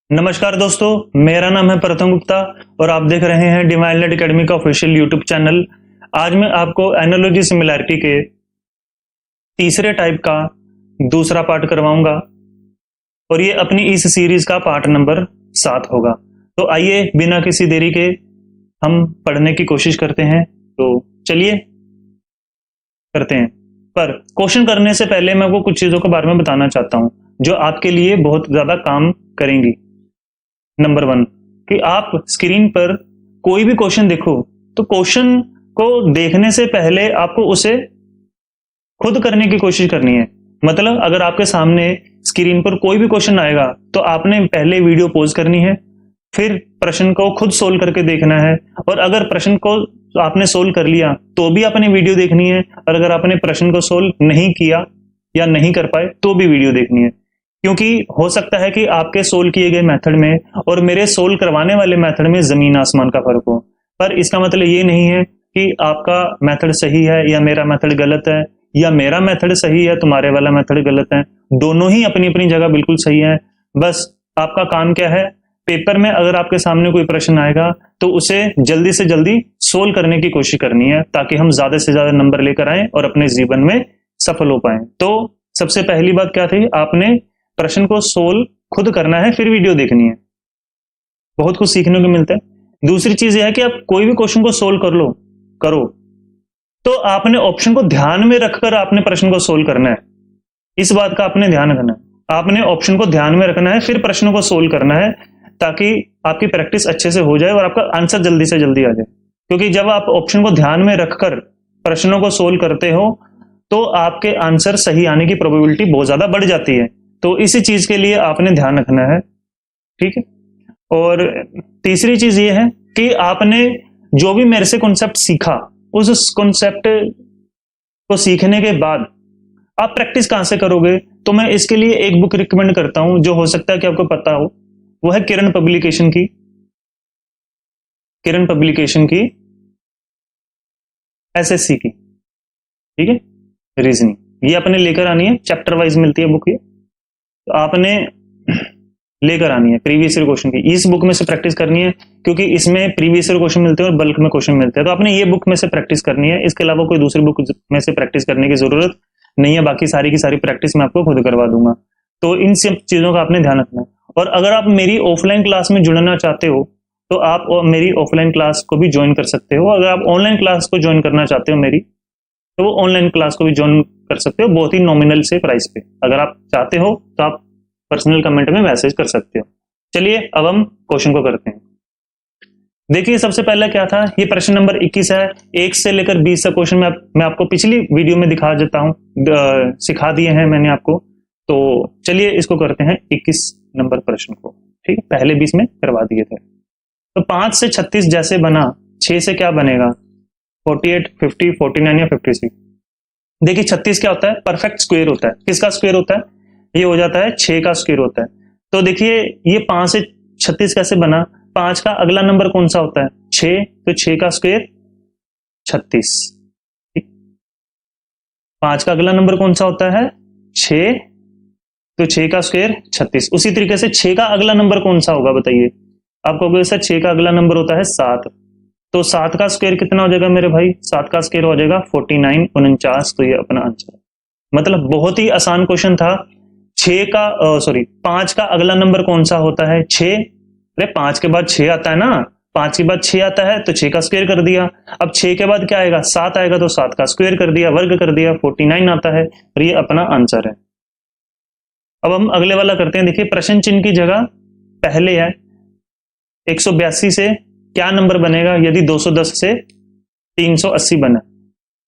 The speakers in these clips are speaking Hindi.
नमस्कार दोस्तों, मेरा नाम है प्रथम गुप्ता और आप देख रहे हैं डिवाइन लाइट एकेडमी का ऑफिशियल यूट्यूब चैनल। आज मैं आपको एनालॉजी सिमिलैरिटी के तीसरे टाइप का दूसरा पार्ट करवाऊंगा और ये अपनी इस सीरीज का पार्ट नंबर 7 होगा। तो आइए बिना किसी देरी के हम पढ़ने की कोशिश करते हैं। तो चलिए करते हैं। पर क्वेश्चन करने से पहले मैं आपको कुछ चीजों के बारे में बताना चाहता हूं जो आपके लिए बहुत ज्यादा काम करेंगी। नंबर 1 कि आप स्क्रीन पर कोई भी क्वेश्चन देखो तो क्वेश्चन को देखने से पहले आपको उसे खुद करने की कोशिश करनी है। मतलब अगर आपके सामने स्क्रीन पर कोई भी क्वेश्चन आएगा तो आपने पहले वीडियो पॉज करनी है, फिर प्रश्न को खुद सोल्व करके देखना है। और अगर प्रश्न को आपने सोल्व कर लिया तो भी आपने वीडियो देखनी है, और अगर आपने प्रश्न को सोल्व नहीं किया या नहीं कर पाए तो भी वीडियो देखनी है। क्योंकि हो सकता है कि आपके सोल्व किए गए मेथड में और मेरे सोल्व करवाने वाले मेथड में जमीन आसमान का फर्क हो, पर इसका मतलब ये नहीं है कि आपका मेथड सही है या मेरा मेथड गलत है, या मेरा मेथड सही है तुम्हारे वाला मेथड गलत है। दोनों ही अपनी अपनी जगह बिल्कुल सही है। बस आपका काम क्या है, पेपर में अगर आपके सामने कोई प्रश्न आएगा तो उसे जल्दी से जल्दी सोल्व करने की कोशिश करनी है, ताकि हम ज्यादा से ज्यादा नंबर लेकर आए और अपने जीवन में सफल हो पाए। तो सबसे पहली बात क्या थी, आपने प्रश्न को सोल्व खुद करना है, फिर वीडियो देखनी है। बहुत कुछ सीखने को मिलता है। दूसरी चीज यह है कि आप कोई भी क्वेश्चन को सोल्व करो तो आपने ऑप्शन को ध्यान में रखकर आपने प्रश्न को सोल्व करना है। इस बात का आपने ध्यान रखना है। आपने ऑप्शन को ध्यान में रखना है, फिर प्रश्नों को सोल्व करना है, ताकि आपकी प्रैक्टिस अच्छे से हो जाए और आपका आंसर जल्दी से जल्दी आ जाए। क्योंकि जब आप ऑप्शन को ध्यान में रखकर प्रश्नों को सोल्व करते हो तो आपके आंसर सही आने की प्रोबेबिलिटी बहुत ज्यादा बढ़ जाती है। तो इसी चीज के लिए आपने ध्यान रखना है, ठीक है। और तीसरी चीज ये है कि आपने जो भी मेरे से कॉन्सेप्ट सीखा, उस कॉन्सेप्ट को सीखने के बाद आप प्रैक्टिस कहां से करोगे, तो मैं इसके लिए एक बुक रिकमेंड करता हूं जो हो सकता है कि आपको पता हो। वो है किरण पब्लिकेशन की एसएससी की, ठीक है, रीजनिंग। ये अपने लेकर आनी है, चैप्टर वाइज मिलती है बुक। ये तो आपने लेकर आनी है प्रीवियस ईयर क्वेश्चन की। इस बुक में से प्रैक्टिस करनी है, क्योंकि इसमें प्रीवियस ईयर क्वेश्चन मिलते हैं और बल्क में क्वेश्चन मिलते हैं। तो आपने ये बुक में से प्रैक्टिस करनी है, इसके अलावा कोई दूसरी बुक में से प्रैक्टिस करने की जरूरत नहीं है। बाकी सारी की सारी प्रैक्टिस मैं आपको खुद करवा दूंगा। तो इन सब चीजों का आपने ध्यान रखना है। और अगर आप मेरी ऑफलाइन क्लास में जुड़ना चाहते हो तो आप मेरी ऑफलाइन क्लास को भी ज्वाइन कर सकते हो। अगर आप ऑनलाइन क्लास को ज्वाइन करना चाहते हो मेरी, तो वो ऑनलाइन क्लास को भी ज्वाइन कर सकते हो, बहुत ही नॉमिनल से प्राइस पे। अगर आप चाहते हो तो आप पर्सनल कमेंट में मैसेज कर सकते हो। चलिए अब हम क्वेश्चन को करते हैं। देखिए सबसे पहला क्या था, ये प्रश्न नंबर 21 है। 1 से लेकर 20 तक क्वेश्चन मैं आपको पिछली वीडियो में दिखा देता हूं, सिखा दिए हैं मैंने आपको। तो चलिए इसको करते हैं 21 नंबर प्रश्न को, ठीक है। पहले 20 में करवा दिए थे। तो 5 से 36 जैसे बना, 6 से क्या बनेगा, 48, 50, 49 या 56। देखिए 36 क्या होता है, परफेक्ट स्क्वायर होता है। किसका स्क्वायर होता है, ये हो जाता है 6 का स्क्वायर होता है। तो देखिए ये 5 से 36 कैसे बना, 5 का अगला नंबर कौन सा होता है, 6, तो 6 का स्क्वायर 36। 5 का अगला नंबर कौन सा होता है, 6, तो 6 का स्क्वायर 36। उसी तरीके से 6 का अगला नंबर कौन सा होगा बताइए। आप कहोगे सर 6 का अगला नंबर होता है 7, तो 7 का स्क्वायर कितना हो जाएगा मेरे भाई, 7 का स्क्वायर हो जाएगा 49, 49। तो ये अपना आंसर। मतलब बहुत ही आसान क्वेश्चन था। 5 का अगला नंबर कौन सा होता है, 6। अरे 5 के बाद 6 आता है ना, 5 के बाद 6 आता है तो 6 का स्क्वायर कर दिया। अब 6 के बाद क्या आएगा, 7 आएगा, तो 7 का स्क्वायर कर दिया, वर्ग कर दिया, 49 आता है। और ये अपना आंसर है। अब हम अगले वाला करते हैं। देखिए प्रश्न चिन्ह की जगह पहले है 182 से क्या नंबर बनेगा यदि 210 से 380 बने।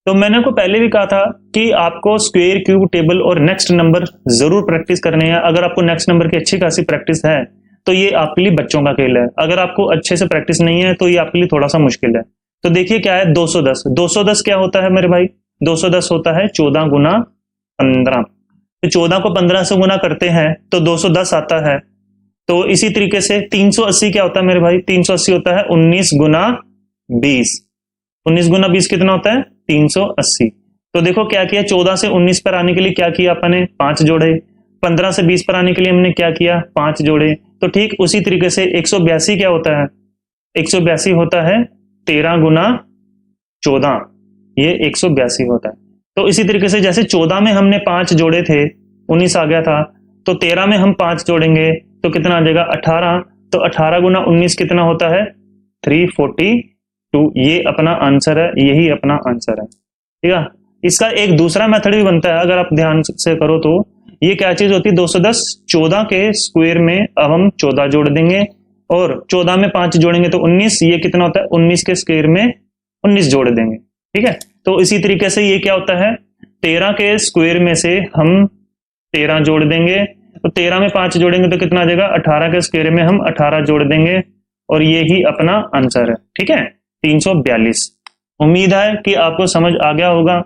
तो मैंने आपको पहले भी कहा था कि आपको स्क्वायर, क्यूब, टेबल और नेक्स्ट नंबर जरूर प्रैक्टिस करने हैं। अगर आपको नेक्स्ट नंबर की अच्छी खासी प्रैक्टिस है तो ये आपके लिए बच्चों का खेल है। अगर आपको अच्छे से प्रैक्टिस नहीं है तो ये आपके लिए थोड़ा सा मुश्किल है। तो देखिए क्या है, 210। 210 क्या होता है मेरे भाई, 210 होता है 14 गुना 15। तो 14 को 15 से गुना करते हैं तो 210 आता है। तो इसी तरीके से 380 क्या होता है मेरे भाई, 380 होता है 19 गुना 20। 19 गुना 20 कितना होता है, 380। तो देखो क्या किया, 14 से 19 पर आने के लिए क्या किया अपने, 5 जोड़े। 15 से 20 पर आने के लिए हमने क्या किया, 5 जोड़े। तो ठीक उसी तरीके से 182 क्या होता है, 182 होता है 13 गुना 14, ये 182 होता है। तो इसी तरीके से जैसे 14 में हमने 5 जोड़े थे 19 आ गया था, तो 13 में हम 5 जोड़ेंगे तो कितना आ जाएगा 18। तो 18 गुना 19 कितना होता है 342। ये अपना आंसर है, यही अपना आंसर है। ठीक है, इसका एक दूसरा मेथड भी बनता है, अगर आप ध्यान से करो तो ये क्या चीज होती है 210, 14 के स्क्वायर में अब हम 14 जोड़ देंगे और 14 में 5 जोड़ेंगे तो 19, ये कितना होता है 19 के स्क्वायर में 19 जोड़ देंगे। ठीक है, तो इसी तरीके से ये क्या होता है 13 के स्क्वायर में से हम 13 जोड़ देंगे, तो 13 में 5 जोड़ेंगे तो कितना आ जाएगा 18 के स्क्वायर में हम 18 जोड़ देंगे और ये ही अपना आंसर है। ठीक है, 342। उम्मीद है कि आपको समझ आ गया होगा।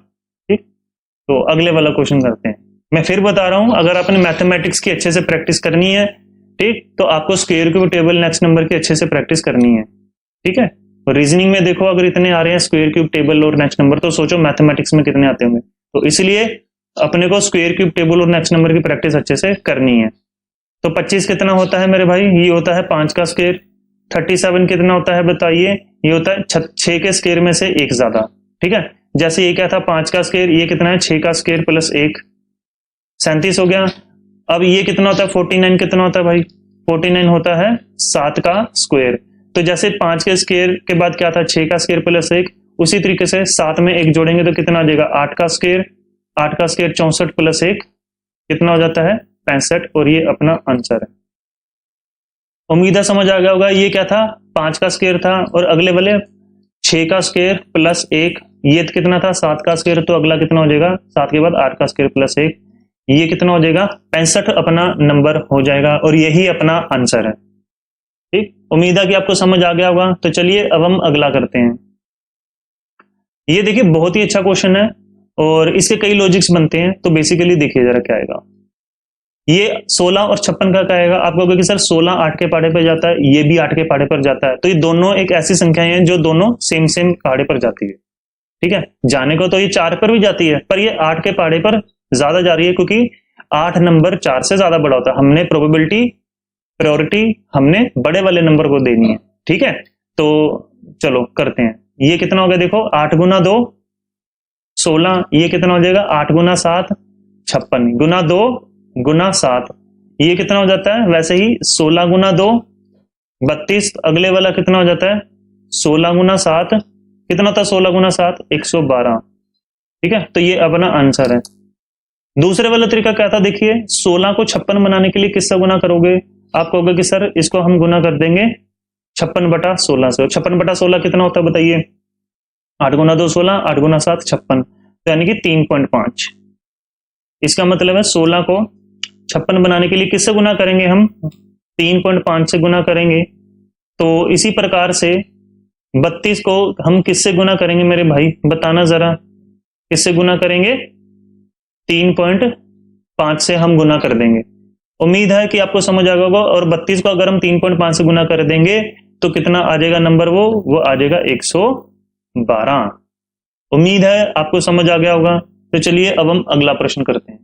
ठीक, तो अगले वाला क्वेश्चन करते हैं। मैं फिर बता रहा हूं, अगर आपने मैथमेटिक्स की अच्छे से प्रैक्टिस करनी है, ठीक, तो आपको square cube table next number की अच्छे से प्रैक्टिस करनी है। ठीक है, तो रीजनिंग में देखो अगर इतने आ रहे हैं स्क्वायर क्यूब टेबल और नेक्स्ट नंबर, तो सोचो मैथमेटिक्स में कितने आते होंगे। तो इसलिए अपने को स्क्वायर क्यूब टेबल और नेक्स्ट नंबर की प्रैक्टिस अच्छे से करनी है। तो 25 कितना होता है मेरे भाई, ये होता है 5 का स्क्वायर। 37 कितना होता है बताइए, ये होता है 6 के स्क्वायर में से 1 ज्यादा। ठीक है, जैसे ये क्या था 5 का स्क्वायर, ये कितना है 6 का स्क्वायर प्लस 1, 37 हो गया। अब ये कितना होता है 49 कितना होता है भाई, 49 होता है 7 का स्क्वायर। तो जैसे 5 के स्क्वायर के बाद क्या था 6 का स्क्वायर प्लस 1, उसी तरीके से 7 में 1 जोड़ेंगे तो कितना आ जाएगा 8 का स्क्वायर, 8 का स्क्वायर 64 प्लस 1 कितना हो जाता है 65, और ये अपना आंसर है। उम्मीद है समझ आ गया होगा। ये क्या था 5 का स्क्वायर था और अगले वाले 6 का स्क्वायर प्लस 1, ये कितना था 7 का स्क्वायर, तो अगला कितना हो जाएगा 7 के बाद 8 का स्क्वायर प्लस 1, ये कितना हो जाएगा 65 अपना नंबर हो जाएगा और यही अपना आंसर है। ठीक, उम्मीद है कि आपको समझ आ गया होगा। तो चलिए अब हम अगला करते हैं। ये देखिए बहुत ही अच्छा क्वेश्चन है और इसके कई लॉजिक्स बनते हैं। तो बेसिकली देखिए जरा क्या आएगा, ये 16 और 56 का क्या आएगा। आप कहोगे कि सर 16 8 के पहाड़े पर जाता है, ये भी 8 के पहाड़े पर जाता है, तो ये दोनों एक ऐसी संख्याएं हैं जो दोनों सेम सेम पहाड़े पर जाती है। ठीक है, जाने को तो ये 4 पर भी जाती है, पर ये 8 के पहाड़े पर ज्यादा जा रही है क्योंकि 8 नंबर 4 से ज्यादा बड़ा होता है। हमने प्रोबेबिलिटी प्रायोरिटी हमने बड़े वाले नंबर को देनी है। ठीक है, तो चलो करते हैं। ये कितना हो गया देखो 8 गुना 2 16, ये कितना हो जाएगा 8 गुना 7 56 गुना 2 गुना 7, ये कितना हो जाता है वैसे ही 16 गुना 2 32, अगले वाला कितना हो जाता है 16 गुना 7 कितना होता है 16 गुना 7 112। ठीक है, तो ये अपना आंसर है। दूसरे वाला तरीका क्या था देखिए, 16 को 56 बनाने के लिए किससे गुना करोगे। आप कहोगे कि सर इसको हम गुना कर देंगे 56 बटा 16 से। 56 बटा 16 कितना होता है बताइए, 8 गुना 2 16, 8 गुना 7 56, तो यानी कि 3.5। इसका मतलब है 16 को 56 बनाने के लिए किससे गुना करेंगे, हम 3.5 से गुना करेंगे। तो इसी प्रकार से 32 को हम किससे गुना करेंगे मेरे भाई, बताना जरा किससे गुना करेंगे, 3.5 से हम गुना कर देंगे। उम्मीद है कि आपको समझ आ गया होगा। और 32 को अगर हम 3.5 से गुना कर देंगे तो कितना आ जाएगा नंबर, वो आ जाएगा 112। उम्मीद है आपको समझ आ गया होगा। तो चलिए अब हम अगला प्रश्न करते हैं।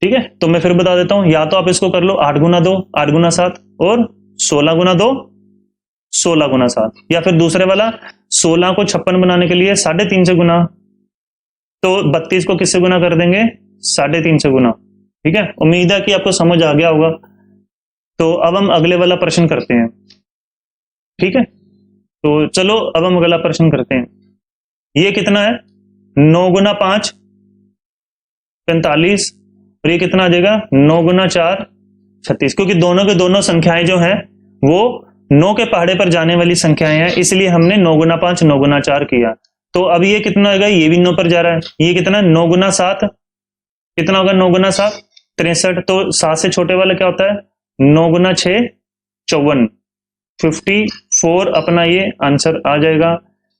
ठीक है, तो मैं फिर बता देता हूं, या तो आप इसको कर लो 8 गुना 2 8 गुना 7 और 16 गुना 2 16 गुना 7, या फिर दूसरे वाला 16 को 56 बनाने के लिए 3.5 से गुना, तो 32 को किससे गुना कर देंगे 3.5 से गुना। ठीक है, उम्मीद है कि आपको समझ आ गया होगा। तो अब हम अगले वाला प्रश्न करते हैं। ठीक है, तो चलो अब हम अगला प्रश्न करते हैं। ये कितना है 9 गुना 5 45, और ये कितना आ जाएगा 9 गुना 4 36, क्योंकि दोनों के दोनों संख्याएं जो हैं वो 9 के पहाड़े पर जाने वाली संख्याएं हैं, इसलिए हमने 9 गुना 5 9 गुना 4 किया। तो अब ये कितना होगा, ये भी 9 पर जा रहा है। ये कितना 9 गुना 7 कितना होगा 9 गुना 7 63, तो 7 से छोटे वाला क्या होता है 9 गुना 6 54, 54 अपना ये आंसर आ जाएगा,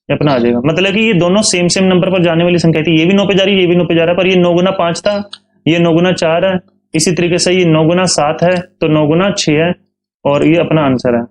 अपना आ जाएगा। मतलब कि ये दोनों सेम सेम नंबर पर जाने वाली संख्या थी, ये भी 9 पे जा रही है, ये भी 9 पे जा रहा है, पर ये 9 गुना 5 था, ये 9 गुना 4 है। इसी तरीके से ये 9 गुना 7 है, तो 9 गुना 6 है, और ये अपना आंसर है।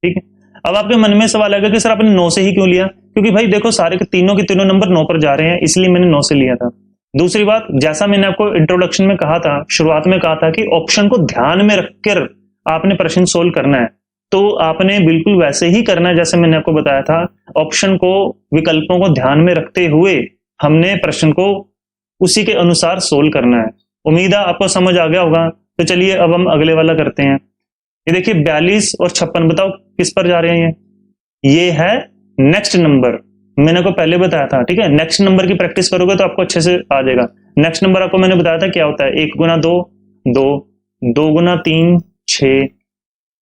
ठीक है, अब आपके मन में सवाल आएगा कि सर आपने 9 से ही क्यों लिया, क्योंकि भाई देखो सारे के तीनों नंबर 9 पर जा रहे हैं, इसलिए मैंने 9 से लिया था। दूसरी बात, जैसा मैंने आपको इंट्रोडक्शन में कहा था, शुरुआत में कहा था कि ऑप्शन को ध्यान में रखकर आपने प्रश्न सोल्व करना है, तो आपने बिल्कुल वैसे ही करना है जैसे मैंने आपको बताया था। ऑप्शन को, विकल्पों को ध्यान में रखते हुए हमने प्रश्न को उसी के अनुसार सोल्व करना है। उम्मीद है आपको समझ आ गया होगा। तो चलिए अब हम अगले वाला करते हैं। ये देखिए 42 और 56, बताओ किस पर जा रहे हैं ये है नेक्स्ट नंबर। मैंने आपको पहले बताया था, ठीक है, नेक्स्ट नंबर की प्रैक्टिस करोगे तो आपको अच्छे से आ जाएगा। नेक्स्ट नंबर आपको मैंने बताया था क्या होता है, 1 गुना 2 2, 2 गुना 3 6,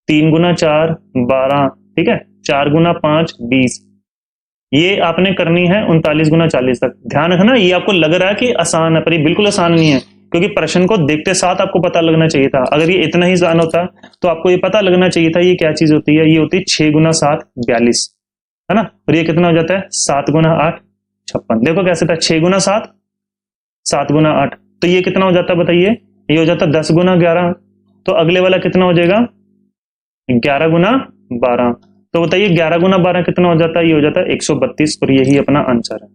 3 गुना 4 12, ठीक है, 4 गुना 5 20। ये आपने करनी है 39 गुना 40 तक। ध्यान रखना, ये आपको लग रहा है कि आसान है, पर ये बिल्कुल आसान नहीं है, क्योंकि प्रश्न को देखते साथ आपको पता लगना चाहिए था। अगर ये इतना ही आसान होता तो आपको ये पता लगना चाहिए था ये क्या चीज होती है। ये होती है 6 गुना 7 42, है ना। और ये कितना हो जाता है 7 गुना 8 56। देखो कैसे था, 6 गुना 7 7 गुना 8, तो ये कितना हो जाता है बताइए, ये हो जाता है 10 गुना 11। तो अगले वाला कितना हो जाएगा 11 गुना 12। तो बताइए 11 गुना 12 कितना हो जाता है, ये हो जाता है 132, और यही अपना आंसर है।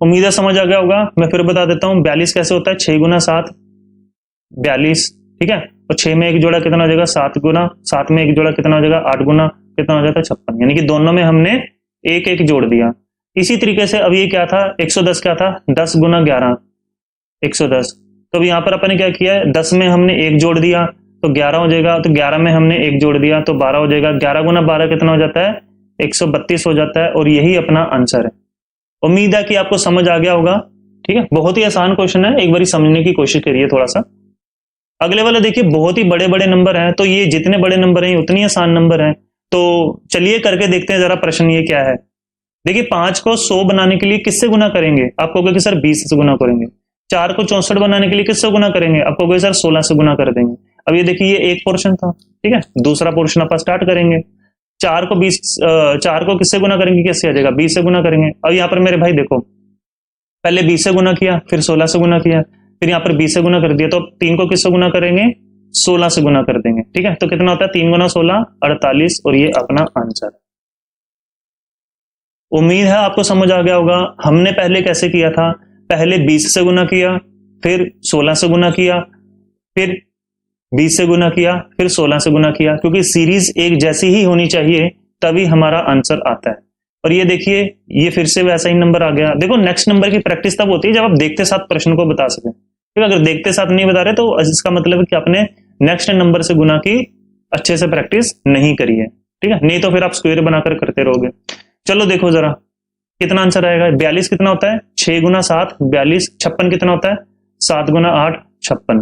उम्मीद है समझ आ गया होगा। मैं फिर बता देता हूं 42 कैसे होता है, 6 गुना 7 42, ठीक है, और 6 में एक जोड़ा कितना हो जाएगा 7 गुना, 7 में एक जोड़ा कितना हो जाएगा 8 गुना कितना हो जाता है 56। यानी कि दोनों में हमने एक एक जोड़ दिया। इसी तरीके से अब ये क्या था 110 क्या था 10 गुना 11 110। तो अब यहाँ पर अपन ने क्या किया है, 10 में हमने एक जोड़ दिया तो 11 हो जाएगा, तो 11 में हमने एक जोड़ दिया तो 12 हो जाएगा। 11 गुना 12 कितना हो जाता है 132 हो जाता है, और यही अपना आंसर है। उम्मीद है कि आपको समझ आ गया होगा। ठीक है, बहुत ही आसान क्वेश्चन है, एक बार समझने की कोशिश करिए थोड़ा सा। अगले वाला देखिए बहुत ही बड़े बड़े नंबर हैं, तो ये जितने बड़े नंबर हैं उतनी आसान नंबर हैं। तो चलिए करके देखते हैं जरा प्रश्न ये क्या है। देखिए 5 को 100 बनाने के लिए किससे गुना करेंगे, आप कहोगे कि सर 20 से गुना करेंगे। 4 को 64 बनाने के लिए किससे गुना करेंगे, आप कहोगे सर 16 से गुना कर देंगे। अब ये देखिए ये एक पोर्शन था, ठीक है, दूसरा पोर्शन आप स्टार्ट करेंगे। 4 को किससे गुना करेंगे, कैसे आ जाएगा 20 से गुना करेंगे। अब यहाँ पर मेरे भाई देखो, पहले 20 से गुना किया, फिर 16 से गुना किया, फिर यहाँ पर 20 से गुना कर दिया, तो 3 को किससे गुना करेंगे 16 से गुना कर देंगे। ठीक है, तो कितना होता है 3 गुना 16 48, और ये अपना आंसर है। उम्मीद है आपको समझ आ गया होगा। हमने पहले कैसे किया था, पहले 20 से गुना किया, फिर 16 से गुना किया, फिर 20 से गुना किया, फिर 16 से गुना किया, क्योंकि सीरीज एक जैसी ही होनी चाहिए तभी हमारा आंसर आता है। और ये देखिए ये फिर से वैसा ही नंबर आ गया। देखो नेक्स्ट नंबर की प्रैक्टिस तब होती है जब आप देखते साथ प्रश्न को बता सकें। ठीक है, अगर देखते साथ नहीं बता रहे तो इसका मतलब है कि आपने नेक्स्ट नंबर से गुना की अच्छे से प्रैक्टिस नहीं करी है। ठीक है, नहीं तो फिर आप स्क्वायर बनाकर करते रहोगे। चलो देखो जरा कितना आंसर आएगा। 42 कितना होता है 6 गुना 7 42, 56 कितना होता है 7 गुना 8 56।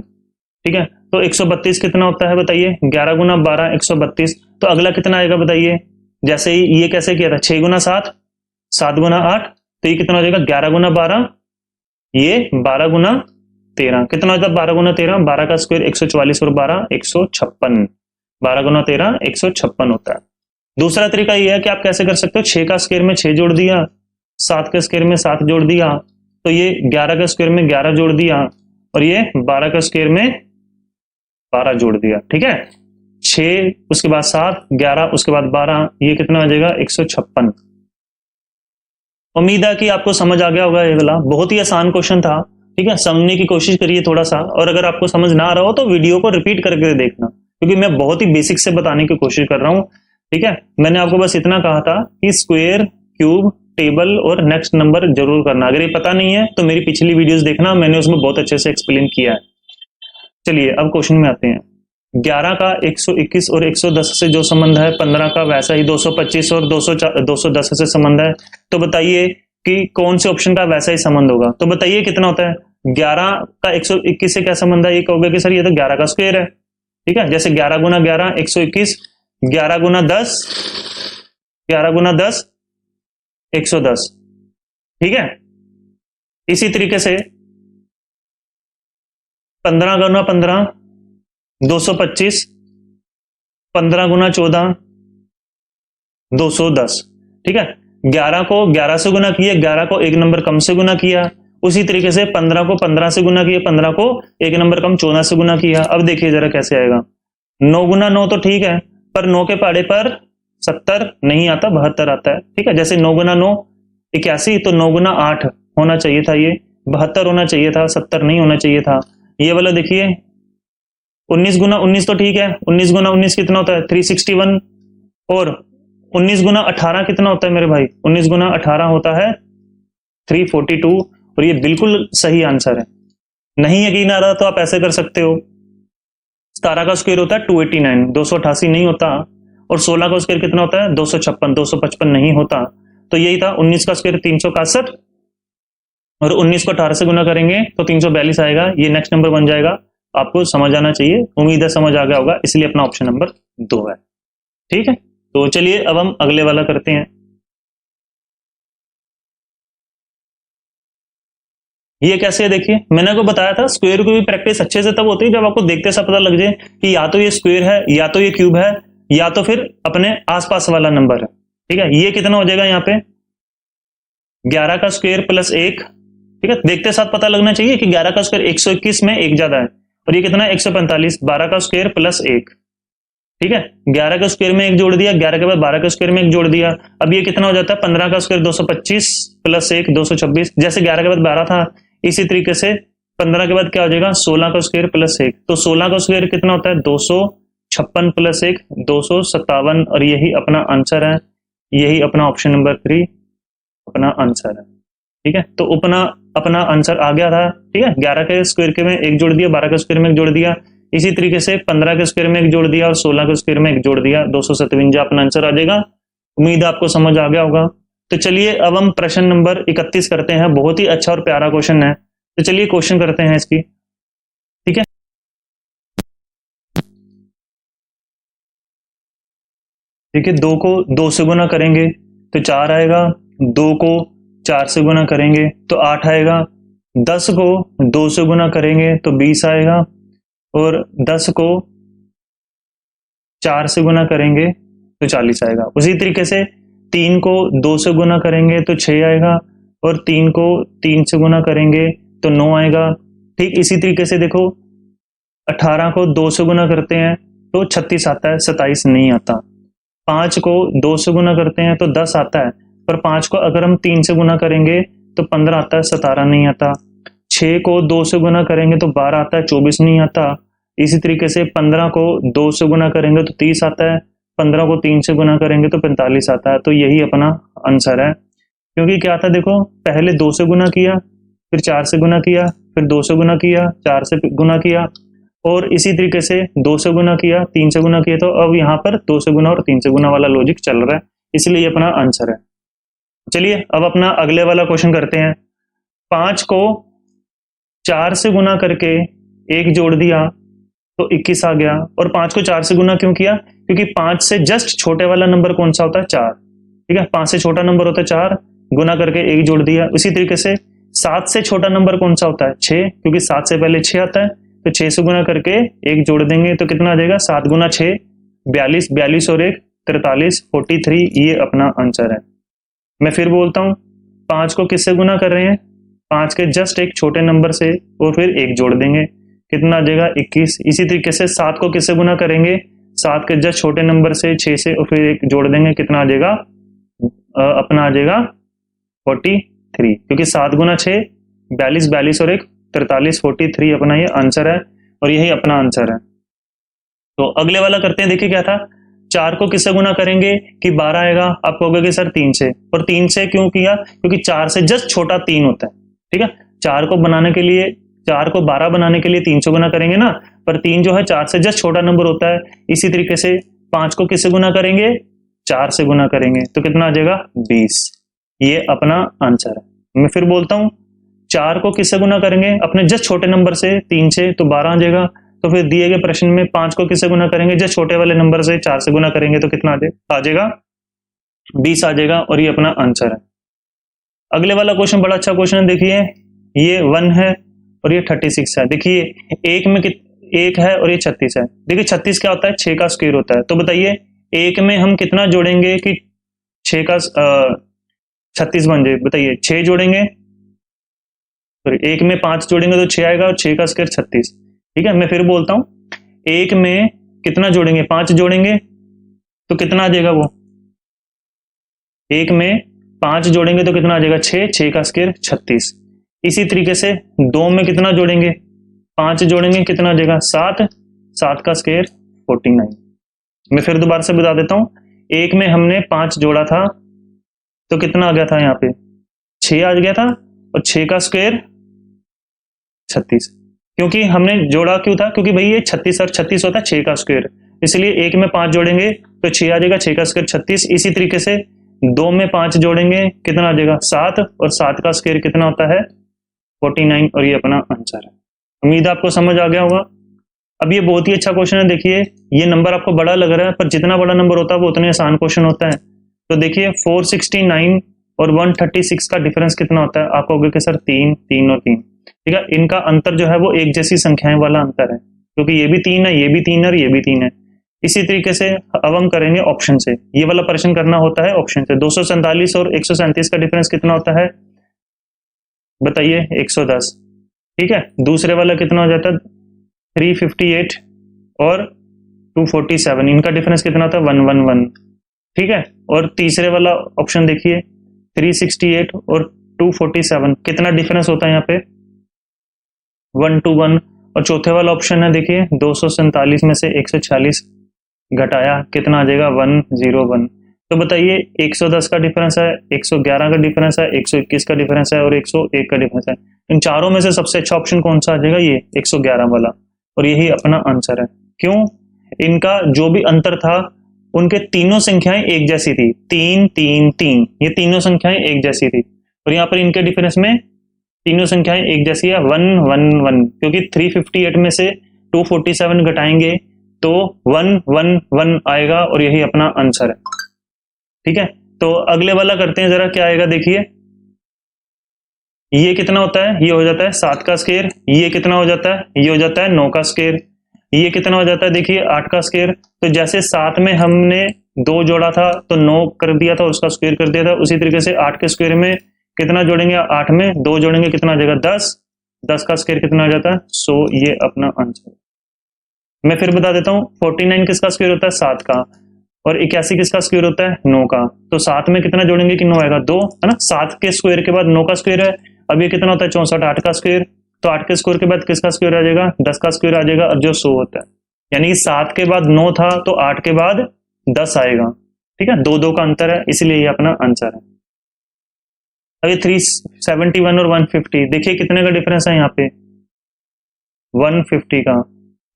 ठीक है, तो 132 कितना होता है बताइए 11 गुना 12 132। तो अगला कितना आएगा बताइए, जैसे ही ये कैसे किया था 6 गुना 7 7 गुना 8, तो ये कितना हो जाएगा 11 गुना 12, ये 12 गुना 13 कितना होता है 12 गुना 13, 12 का स्क्वायर 144 और 12 156, 12 गुना 13 156 होता है। दूसरा तरीका ये है कि आप कैसे कर सकते हो, 6 का स्क्वायर में 6 जोड़ दिया, 7 के स्क्वायर में 7 जोड़ दिया, तो ये 11 का स्क्वायर में 11 जोड़ दिया, और ये 12 का स्क्वायर में 12 जोड़ दिया। ठीक है, 6 उसके बाद 7 11 उसके बाद 12, ये कितना हो जाएगा 156। उम्मीद है कि आपको समझ आ गया होगा। ये वाला बहुत ही आसान क्वेश्चन था। ठीक है, समझने की कोशिश करिए थोड़ा सा, और अगर आपको समझ ना आ रहा हो तो वीडियो को रिपीट करके देखना, क्योंकि मैं बहुत ही बेसिक से बताने की कोशिश कर रहा हूं। ठीक है, मैंने आपको बस इतना कहा था कि स्क्वायर, क्यूब, टेबल और नेक्स्ट नंबर जरूर करना। अगर ये पता नहीं है तो मेरी पिछली वीडियोस देखना, मैंने उसमें बहुत अच्छे से एक्सप्लेन किया है। चलिए अब क्वेश्चन में आते हैं। 11 का 121 और 110 से जो संबंध है, 15 का वैसा ही 225 और 210 से संबंध है। तो बताइए कि कौन से ऑप्शन का वैसा ही संबंध होगा। तो बताइए कितना होता है 11 का 121 से क्या संबंध है, ये कहोगे कि सर ये तो 11 का स्क्वायर है। ठीक है, जैसे 11 गुना 11 121, 11 गुना 10 11 गुना 10 110। ठीक है, इसी तरीके से 15 गुना 15 225, 15 गुना 14 210। ठीक है, 11 को 11 से गुना किया, 11 को एक नंबर कम से गुना किया, उसी तरीके से 15 को 15 से गुना किया, 15 को एक नंबर कम 14 से गुना किया। अब देखिए जरा कैसे आएगा। 9 गुना 9 तो ठीक है, पर 9 के पहाड़े पर 70 नहीं आता, 72 आता है। ठीक है, जैसे 9 गुना 9 81, तो 9 गुना 8 होना चाहिए था ये 72 होना चाहिए था, 70 नहीं होना चाहिए था। ये वाला देखिए 19 गुना 19 तो ठीक है, 19 गुना 19 कितना होता है 361, और 19 गुना 18 कितना होता है मेरे भाई, 19 गुना 18 होता है 342, और ये बिल्कुल सही आंसर है। नहीं यकीन आ रहा तो आप ऐसे कर सकते हो, 17 का स्क्वायर होता है 289, 288 नहीं होता, और 16 का स्क्वायर कितना होता है 256, 255 नहीं होता। तो यही था, 19 का स्क्वायर 361, और 19 को 18 से गुना करेंगे तो 342 आएगा। ये नेक्स्ट नंबर बन जाएगा। आपको समझ आना चाहिए, उम्मीद है समझ आ गया होगा, इसलिए अपना ऑप्शन नंबर 2 है। ठीक है, तो चलिए अब हम अगले वाला करते हैं। ये कैसे है देखिए, मैंने आपको बताया था स्क्वायर की भी प्रैक्टिस अच्छे से तब होती है जब आपको देखते से पता लग जाए कि या तो ये स्क्वायर है, या तो ये क्यूब है, या तो फिर अपने आसपास वाला नंबर है। ठीक है, ये कितना हो जाएगा यहाँ पे 11 का स्क्वायर प्लस 1। ठीक है, देखते साथ पता लगना चाहिए कि 11 का स्क्वायर 121 में एक ज्यादा है, और ये कितना है 145, 12 का स्क्वायर प्लस 1। ठीक है, 11 के स्क्वायर में एक जोड़ दिया, 11 के बाद 12 के स्क्वायर में एक जोड़ दिया, अब ये कितना हो जाता है 15 का स्क्वायर 225 प्लस 1 226। जैसे 11 के बाद 12 था, इसी तरीके से 15 के बाद क्या हो जाएगा 16 का स्क्वायर प्लस 1। तो 16 का स्क्वायर कितना होता है 256 प्लस 1 257, और यही अपना आंसर है। यही अपना ऑप्शन नंबर 3 अपना आंसर है। ठीक है, तो अपना अपना आंसर आ गया था। ठीक है, 11 के स्क्वायर के में एक जोड़ दिया, 12 के स्क्वायर में एक जोड़ दिया, इसी तरीके से 15 के स्क्वायर में एक जोड़ दिया और 16 के स्क्वायर में एक जोड़ दिया, 257 अपना आंसर आ जाएगा। उम्मीद है आपको समझ आ गया होगा। तो चलिए अब हम प्रश्न नंबर 31 करते हैं। बहुत ही अच्छा और प्यारा क्वेश्चन है, तो चलिए क्वेश्चन करते हैं इसकी। ठीक है, देखिए 2 को 2 से गुना करेंगे तो 4 आएगा, 2 को 4 से गुना करेंगे तो 8 आएगा, 10 को 2 से गुना करेंगे तो 20 आएगा, और 10 को 4 से गुना करेंगे तो 40 आएगा। उसी तरीके से 3 को 2 से गुना करेंगे तो 6 आएगा, और 3 को 3 से गुना करेंगे तो 9 आएगा। ठीक इसी तरीके से देखो 18 को 2 से गुना करते हैं तो 36 आता है, 27 नहीं आता। 5 को 2 से गुना करते हैं तो 10 आता है, पर 5 को अगर हम 3 से गुना करेंगे तो 15 आता है, 17 नहीं आता। 6 को 2 से गुना करेंगे तो 12 आता है, 24 नहीं आता। इसी तरीके से 15 को 2 से गुना करेंगे तो 30 आता है, 15 को 3 से गुना करेंगे तो 45 आता है। तो यही अपना आंसर है। क्योंकि क्या था देखो, पहले 2 से गुना किया, फिर 4 से गुना किया, फिर 2 से गुना किया, 4 से गुना किया, और इसी तरीके से 2 से गुना किया, 3 से गुना किया। तो अब यहाँ पर 2 से गुना और 3 से गुना वाला लॉजिक चल रहा है, इसलिए ये अपना आंसर है। चलिए अब अपना अगले वाला क्वेश्चन करते हैं। 5 को 4 से गुना करके एक जोड़ दिया तो 21 आ गया, और 5 को 4 से गुना क्यों किया, क्योंकि 5 से जस्ट छोटे वाला नंबर कौन सा होता है 4। ठीक है, 5 से छोटा नंबर होता है 4, गुना करके एक जोड़ दिया। उसी तरीके से 7 से छोटा नंबर कौन सा होता है 6, क्योंकि 7 से पहले 6 आता है, तो 6 से गुना करके एक जोड़ देंगे तो कितना आ जाएगा 7 गुना 6 42, 42 और 1 43, 43। ये अपना आंसर है। मैं फिर बोलता हूं, 5 को किससे गुना कर रहे हैं 5 के जस्ट एक छोटे नंबर से, और फिर एक जोड़ देंगे, कितना आ जाएगा 21। इसी तरीके से 7 को किससे गुना करेंगे 7 के जस्ट छोटे नंबर से 6 से, और फिर एक जोड़ देंगे, कितना आ जाएगा अपना आ जाएगा 43, क्योंकि 7 गुना 6 42, 42 और 1 43, 43 अपना ये आंसर है, और यही अपना आंसर है। तो अगले वाला करते हैं। देखिए क्या था, 4 को किससे गुना करेंगे कि 12 आएगा। आप कहोगे कि सर 3 से, और 3 से क्यों किया, क्योंकि 4 से जस्ट छोटा 3 होता है। ठीक है, 4 को बनाने के लिए 4 को 12 बनाने के लिए 3 से गुना करेंगे ना, पर 3 जो है 4 से जस्ट छोटा नंबर होता है। इसी तरीके से 5 को किससे गुना करेंगे 4 से गुना करेंगे तो कितना आ जाएगा 20। ये अपना आंसर है। मैं फिर बोलता हूं, 4 को किससे गुना करेंगे अपने जस्ट छोटे नंबर से 3 से, तो 12 आ जाएगा। तो फिर दिए गए प्रश्न में 5 को किससे गुना करेंगे जस्ट छोटे वाले नंबर से 4 से गुना करेंगे तो कितना आ जाएगा 20 आ जाएगा, और ये अपना आंसर है। अगले वाला क्वेश्चन बड़ा अच्छा क्वेश्चन है। देखिए ये 1 है और ये 36 है। देखिए एक में एक है और ये 36 है। देखिए 36 क्या होता है 6 का स्क्वायर होता है। तो बताइए एक में हम कितना जोड़ेंगे कि 6 का 36 बन जाए। बताइए 6 जोड़ेंगे, तो एक में 5 जोड़ेंगे तो 6 आएगा, और 6 का स्क्वायर 36। ठीक है, मैं फिर बोलता हूं, एक में कितना जोड़ेंगे 5 जोड़ेंगे तो कितना आ जाएगा, वो एक में 5 जोड़ेंगे तो कितना आ जाएगा 6, 6 का स्क्वायर 36। इसी तरीके से 2 में कितना जोड़ेंगे, 5 जोड़ेंगे, कितना आ जाएगा 7, 7 का स्क्वायर 49। मैं फिर दोबारा से बता देता हूं, एक में हमने 5 जोड़ा था तो कितना आ गया था, यहाँ पे 6 आ गया था, और 6 का स्क्वायर 36। क्योंकि हमने जोड़ा क्यों था, क्योंकि भाई ये 36 और 36 होता है 6 का स्क्वायर, इसलिए एक में 5 जोड़ेंगे तो 6 आ जाएगा, 6 का स्क्वायर 36। इसी तरीके से 2 में 5 जोड़ेंगे, कितना आ जाएगा 7, और 7 का स्क्वायर कितना होता है 49, और ये अपना आंसर है। उम्मीद आपको समझ आ गया होगा। अब ये बहुत ही अच्छा क्वेश्चन है। देखिए ये नंबर आपको बड़ा लग रहा है, पर जितना बड़ा नंबर होता है वो उतने आसान क्वेश्चन होता है। तो देखिए 469 और 136 का डिफरेंस कितना होता है, आप कहोगे कि सर 3, 3 और 3, ठीक है। इनका अंतर जो है वो एक जैसी संख्याएं वाला अंतर है, क्योंकि ये भी 3 है, ये भी 3 है और ये भी 3 है। इसी तरीके से अब हम करेंगे ऑप्शन से, ये वाला प्रश्न करना होता है ऑप्शन से। 247 और 137 का डिफरेंस कितना होता है बताइए, 110, ठीक है। दूसरे वाला कितना हो जाता है 358 और 247, इनका डिफरेंस कितना होता है 111, ठीक है। और तीसरे वाला ऑप्शन देखिए 368 और 247, कितना डिफरेंस होता है यहाँ पे 1 to 1। और चौथे वाला ऑप्शन है देखिए 247 में से 146 घटाया कितना आ जाएगा 101। तो बताइए 110 का डिफरेंस है, 111 का डिफरेंस है, 121 का डिफरेंस है और 101 का डिफरेंस है। इन चारों में से सबसे अच्छा ऑप्शन कौन सा आ जाएगा, ये 111 वाला, और यही अपना आंसर है। क्यों, इनका जो भी अंतर था उनके तीनों संख्याएं एक जैसी थी, 3 3 3, ये तीनों संख्याएं एक जैसी थी। और यहाँ पर इनके डिफरेंस में तीनों संख्याएं एक जैसी है 1 1 1, क्योंकि 358 में से 247 घटाएंगे तो 1 1 1 आएगा, और यही अपना आंसर है, ठीक है। तो अगले वाला करते हैं जरा, क्या आएगा देखिए। ये कितना होता है, ये हो जाता है 7 का स्क्वायर, ये कितना हो जाता है, ये हो जाता है 9 का स्क्वायर, ये कितना हो जाता है देखिए 8 का स्क्वायर। तो जैसे 7 में हमने 2 जोड़ा था तो 9 कर दिया था, उसका स्क्वायर कर दिया था, उसी तरीके से 8 के स्क्वायर में कितना जोड़ेंगे, 8 में 2 जोड़ेंगे, कितना आ जाएगा 10, 10 का स्क्वायर कितना आ जाता है 100, ये अपना आंसर। मैं फिर बता देता हूं, 49 किसका स्क्वायर होता है 7 का, और 81 किसका स्क्वायर होता है 9 का। तो 7 में कितना जोड़ेंगे कि 9 आएगा 2, है ना। 7 के स्क्वायर के बाद 9 का स्क्वायर है, अब ये कितना होता है 64, 8 का स्क्वायर, तो 8 के स्क्वायर के बाद किसका स्क्वायर आ जाएगा 10 का स्क्वायर आ जाएगा, और जो 100 होता है। यानी कि 7 के बाद 9 था तो 8 के बाद 10 आएगा, ठीक है। 2 2 का अंतर है, इसलिए ये अपना आंसर है। अभी 371 और 150 देखिए कितने का डिफरेंस है यहाँ पे, 150 का,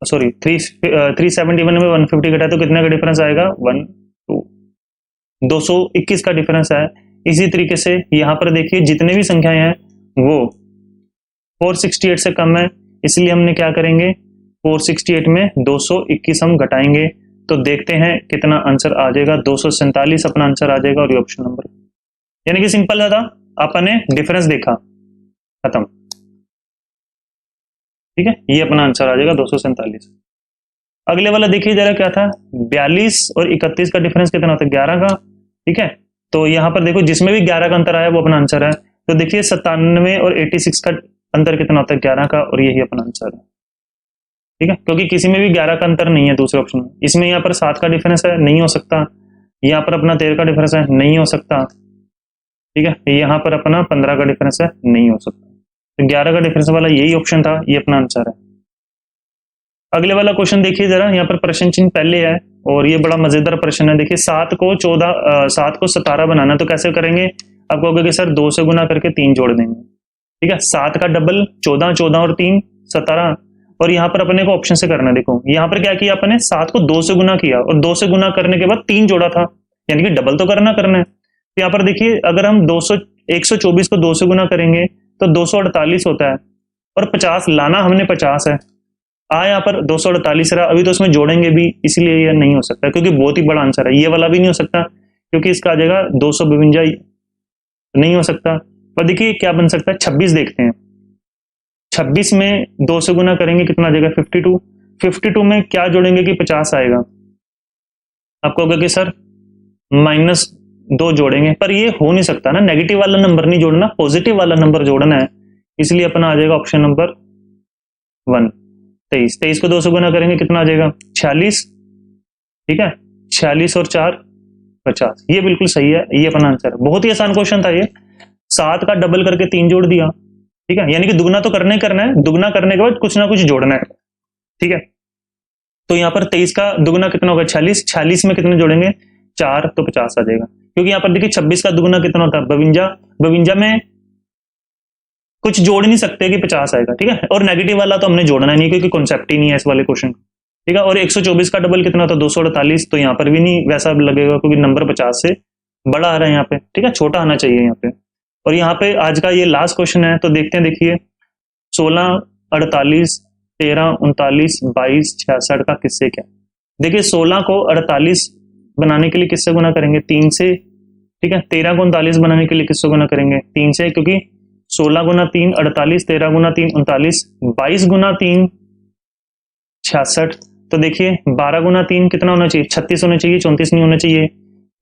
सॉरी 371 में 150 घटा तो कितने का डिफरेंस आएगा 1 2, 221 का डिफरेंस है। इसी तरीके से यहाँ पर देखिए जितने भी संख्याएं हैं वो 468 से कम है, इसलिए हमने क्या करेंगे 468 में 221 हम घटाएंगे, तो देखते हैं कितना आंसर आ जाएगा, 247 अपना आंसर आ जाएगा, और ये ऑप्शन नंबर, यानी कि सिंपल था, आपने डिफरेंस देखा, खत्म, ठीक है। ये अपना आंसर आ जाएगा 247। अगले वाला देखिए जरा क्या था, 42 और 31 का डिफरेंस कितना होता है 11 का, ठीक है। तो यहाँ पर देखो जिसमें भी 11 का अंतर आया वो अपना आंसर है। तो देखिए 97 और 86 का अंतर कितना होता है 11 का, और यही अपना आंसर है, ठीक है। क्योंकि किसी में भी 11 का अंतर नहीं है दूसरे ऑप्शन में। इसमें यहाँ पर 7 का डिफरेंस है, नहीं हो सकता। यहाँ पर अपना 13 का डिफरेंस है, नहीं हो सकता, ठीक है। यहाँ पर अपना 15 का डिफरेंस है, नहीं हो सकता। तो 11 का डिफरेंस वाला यही ऑप्शन था, ये अपना आंसर है। अगले वाला क्वेश्चन देखिए जरा, यहाँ पर प्रश्न चिन्ह पहले है और ये बड़ा मजेदार प्रश्न है। देखिए 7 को 17 बनाना, तो कैसे करेंगे, आप कहोगे कि सर 2 से गुना करके 3 जोड़ देंगे, ठीक है। 7 का डबल 14, 14 और 3 17, और यहाँ पर अपने को ऑप्शन से करना। देखो यहाँ पर क्या किया अपने, 7 को 2 से गुना किया और 2 से गुना करने के बाद 3 जोड़ा था, यानी कि डबल तो करना है। तो यहाँ पर देखिए अगर हम 124 को 2 से गुना करेंगे तो 248 होता है, और 50 लाना हमने 50 है, यहाँ पर 248 रहा, अभी तो उसमें जोड़ेंगे भी, इसलिए यह नहीं हो सकता, क्योंकि बहुत ही बड़ा आंसर है। ये वाला भी नहीं हो सकता क्योंकि इसका आ जाएगा 252, नहीं हो सकता। पर देखिए क्या बन सकता है, 26 देखते हैं। 26 में 2 से गुना करेंगे कितना आ जाएगा 52, 52 में क्या जोड़ेंगे कि 50 आएगा। आप कहोगे कि सर -2 जोड़ेंगे, पर ये हो नहीं सकता ना, नेगेटिव वाला नंबर नहीं जोड़ना, पॉजिटिव वाला नंबर जोड़ना है, इसलिए अपना आ जाएगा ऑप्शन नंबर 1 23। 23 को 2 से गुना करेंगे कितना आ जाएगा 46, ठीक है। 46 और 4 50, ये बिल्कुल सही है, ये अपना आंसर है। बहुत ही आसान क्वेश्चन था ये। 7 का डबल करके 3 जोड़ दिया, ठीक है, यानी कि दुगना तो करना ही करना है, दुगना करने के बाद कुछ ना कुछ जोड़ना है। ठीक है, तो यहाँ पर 23 का दुगना कितना होगा 46, 46 में कितने जोड़ेंगे 4, तो 50 आ जाएगा। क्योंकि यहाँ पर देखिए 26 का दुगना कितना होता है 52, 52 में कुछ जोड़ नहीं सकते कि 50 आएगा। ठीक है, और नेगेटिव वाला तो हमने जोड़ना नहीं क्योंकि कॉन्सेप्ट ही नहीं है इस वाले क्वेश्चन। ठीक है, और 124 का डबल कितना होता है 248, तो यहाँ पर भी नहीं वैसा लगेगा क्योंकि नंबर 50 से बड़ा आ रहा है यहाँ पे। ठीक है, छोटा आना चाहिए यहाँ पे। और यहाँ पे आज का ये लास्ट क्वेश्चन है, तो देखते हैं। देखिए 16, 48, 13, 39, 22, 66 का किससे क्या। देखिए 16 को 48 बनाने के लिए किससे गुना करेंगे 3 से। ठीक है, 13 को 39 बनाने के लिए किससे गुना करेंगे 3 से, क्योंकि 16 गुना 3 48, 13 गुना 3 39, 22 गुना 3 66। तो देखिए 12 गुना 3 कितना होना चाहिए 36 होना चाहिए, 34 नहीं होना चाहिए।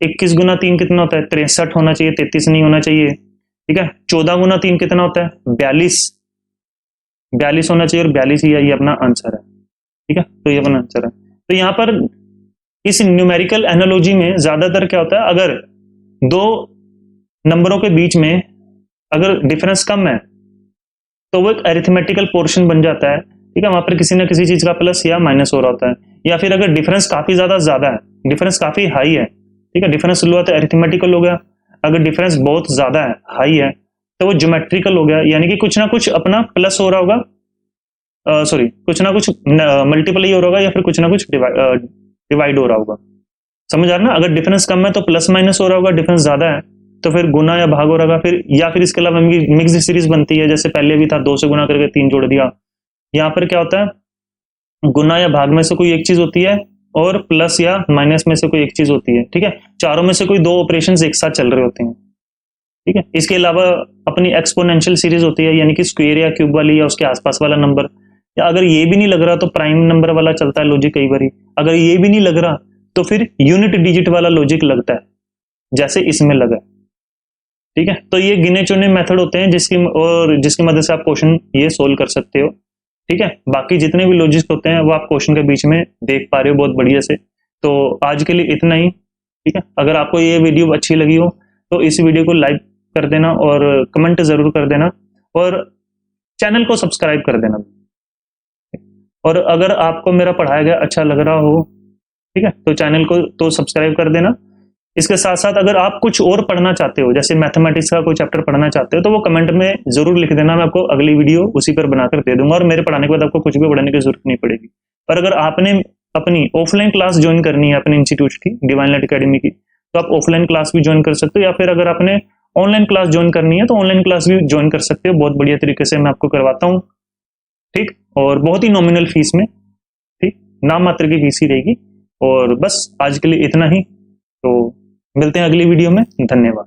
21 गुना 3 कितना होता है 63 होना चाहिए, 33 नहीं होना चाहिए। ठीक है, 14 गुना 3 कितना होता है 42, 42 होना चाहिए और 42 ही ये अपना आंसर है। ठीक है, तो ये अपना आंसर है। तो यहाँ पर इस न्यूमेरिकल एनालॉजी में ज्यादातर क्या होता है, अगर दो नंबरों के बीच में अगर डिफरेंस कम है तो वो एक अरिथमेटिकल पोर्शन बन जाता है। ठीक है, वहां पर किसी ना किसी चीज का प्लस या माइनस हो रहा होता है। या फिर अगर डिफरेंस काफी ज्यादा है, डिफरेंस काफी हाई है, ठीक है, डिफरेंस शुरुआत अरिथमेटिकल हो गया। अगर डिफरेंस बहुत ज्यादा है, हाई है, तो वो ज्योमेट्रिकल हो गया, यानी कि कुछ ना कुछ अपना प्लस हो रहा होगा, सॉरी कुछ ना कुछ मल्टीपल हो रहा होगा, या फिर कुछ ना कुछ डिवाइड हो रहा होगा। समझ आ रहा ना, अगर डिफरेंस कम है तो प्लस माइनस हो रहा होगा, डिफरेंस ज्यादा है तो फिर गुना या भाग हो रहा होगा। फिर या फिर इसके अलावा मिक्स सीरीज बनती है, जैसे पहले भी था 2 से गुना करके 3 जोड़ दिया। यहाँ पर क्या होता है गुना या भाग में से कोई एक चीज होती है और प्लस या माइनस में से कोई एक चीज होती है। ठीक है, चारों में से कोई 2 ऑपरेशंस एक साथ चल रहे होते हैं। ठीक है, इसके अलावा अपनी एक्सपोनेंशियल सीरीज होती है, यानी कि स्क्वायर या क्यूब वाली या उसके आसपास वाला नंबर। या अगर ये भी नहीं लग रहा तो प्राइम नंबर वाला चलता है लॉजिक कई बारी। अगर ये भी नहीं लग रहा तो फिर यूनिट डिजिट वाला लॉजिक लगता है, जैसे इसमें लगा। ठीक है, तो ये गिने चुने मेथड होते हैं जिसकी मदद से आप क्वेश्चन ये सोल्व कर सकते हो। ठीक है, बाकी जितने भी लॉजिक होते हैं वो आप क्वेश्चन के बीच में देख पा रहे हो बहुत बढ़िया से। तो आज के लिए इतना ही। ठीक है, अगर आपको ये वीडियो अच्छी लगी हो तो इस वीडियो को लाइक कर देना और कमेंट जरूर कर देना और चैनल को सब्सक्राइब कर देना। और अगर आपको मेरा पढ़ाया गया अच्छा लग रहा हो, ठीक है, तो चैनल को तो सब्सक्राइब कर देना। इसके साथ साथ अगर आप कुछ और पढ़ना चाहते हो, जैसे मैथमेटिक्स का कोई चैप्टर पढ़ना चाहते हो, तो वो कमेंट में जरूर लिख देना, मैं आपको अगली वीडियो उसी पर बनाकर दे दूंगा और मेरे पढ़ाने के बाद आपको कुछ भी पढ़ने की जरूरत नहीं पड़ेगी। पर अगर आपने अपनी ऑफलाइन क्लास ज्वाइन करनी है अपने इंस्टीट्यूट की, डिवाइन लाइट एकेडमी की, तो आप ऑफलाइन क्लास भी ज्वाइन कर सकते हो, या फिर अगर आपने ऑनलाइन क्लास ज्वाइन करनी है तो ऑनलाइन क्लास भी ज्वाइन कर सकते हो। बहुत बढ़िया तरीके से मैं आपको करवाता हूँ। ठीक, और बहुत ही नॉमिनल फीस में। ठीक, नाम मात्र की फीस ही रहेगी। और बस आज के लिए इतना ही, तो मिलते हैं अगली वीडियो में। धन्यवाद।